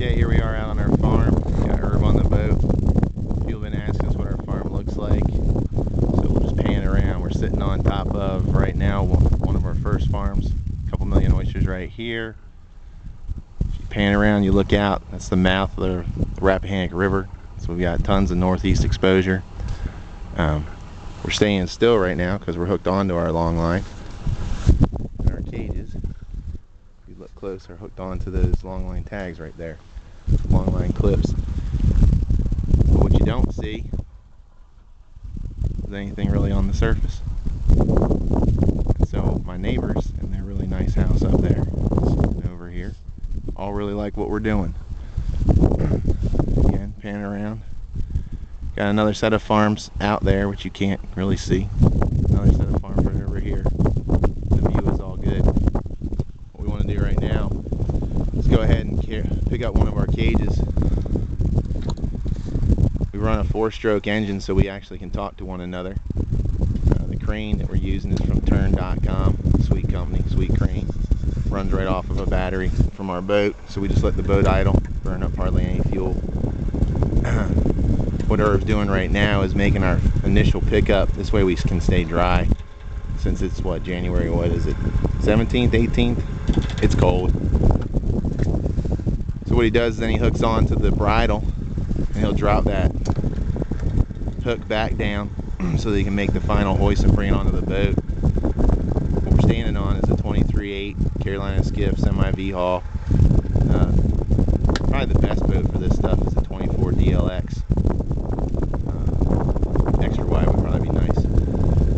Okay, here we are out on our farm. Got Herb on the boat. People have been asking us what our farm looks like, so we'll just pan around. We're sitting on top of, right now, one of our first farms. A couple million oysters right here. If you pan around, you look out, that's the mouth of the Rappahannock River. So we've got tons of northeast exposure. We're staying still right now because we're hooked onto our long line. And our cages, if you look close, are hooked onto those long line tags right there. Long line clips. But what you don't see is anything really on the surface. And so my neighbors in their really nice house up there, over here, all really like what we're doing. Again, pan around. Got another set of farms out there which you can't really see. Another set of farms right over here. The view is all good. What we want to do right now is go ahead and pick up one of our cages. We run a 4-stroke engine so we actually can talk to one another. The crane that we're using is from turn.com, sweet company, sweet crane. Runs right off of a battery from our boat, so we just let the boat idle, burn up hardly any fuel. What Herb's doing right now is making our initial pickup. This way we can stay dry. Since it's what, January, what is it, 17th, 18th? It's cold. So what he does is then he hooks onto the bridle and he'll drop that hook back down so that he can make the final hoist and bring it onto the boat. What we're standing on is a 23/8 Carolina skiff semi V-haul. Probably the best boat for this stuff is a 24 DLX. Extra wide would probably be nice,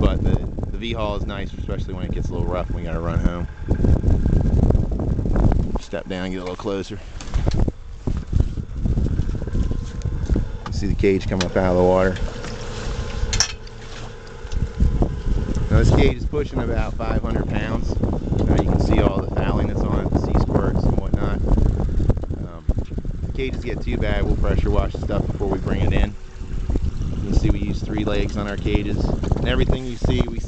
but the V-haul is nice, especially when it gets a little rough and we gotta run home. Step down and get a little closer. You see the cage come up out of the water. Now this cage is pushing about 500 pounds. You can see all the fouling that's on it, the sea squirts and whatnot. If the cages get too bad, we'll pressure wash the stuff before we bring it in. You can see we use 3 legs on our cages, and everything you see we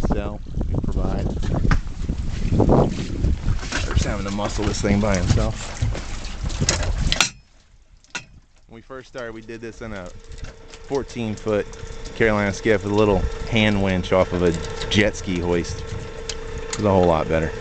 sell, we provide. Just having to muscle this thing by himself. When we first started, we did this in a 14-foot Carolina skiff with a little hand winch off of a jet ski hoist. It was a whole lot better.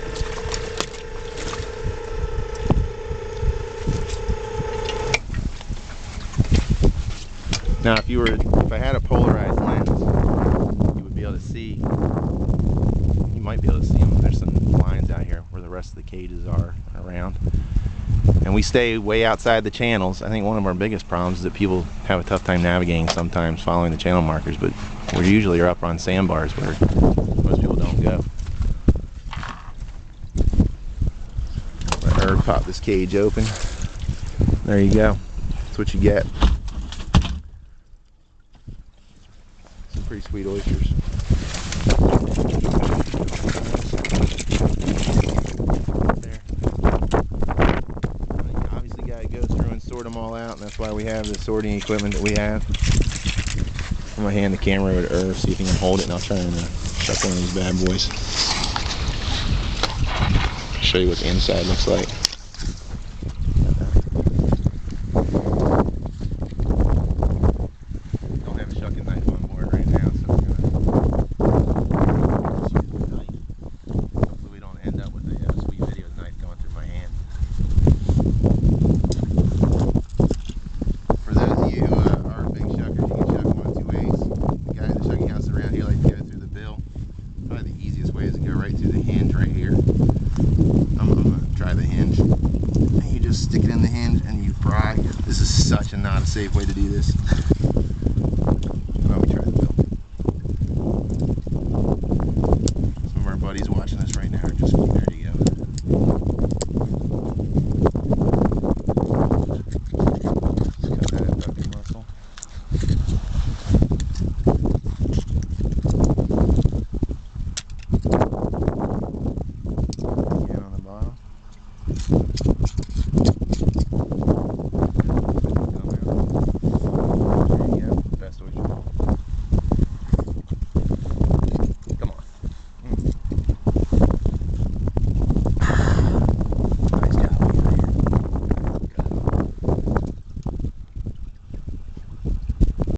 Now if I had a polarized lens, you would be able to see, you might be able to see them. There's some lines out here where the rest of the cages are around. And we stay way outside the channels. I think one of our biggest problems is that people have a tough time navigating sometimes following the channel markers, but we usually are up on sandbars where most people don't go. Let Herb pop this cage open. There you go. That's what you get. Pretty sweet oysters. There. You obviously got to go through and sort them all out, and that's why we have the sorting equipment that we have. I'm going to hand the camera over to Herb, see if he can hold it, and I'll try and chuck one of these bad boys. Show you what the inside looks like. Stick it in the hinge and you pry. This is such a not a safe way to do this.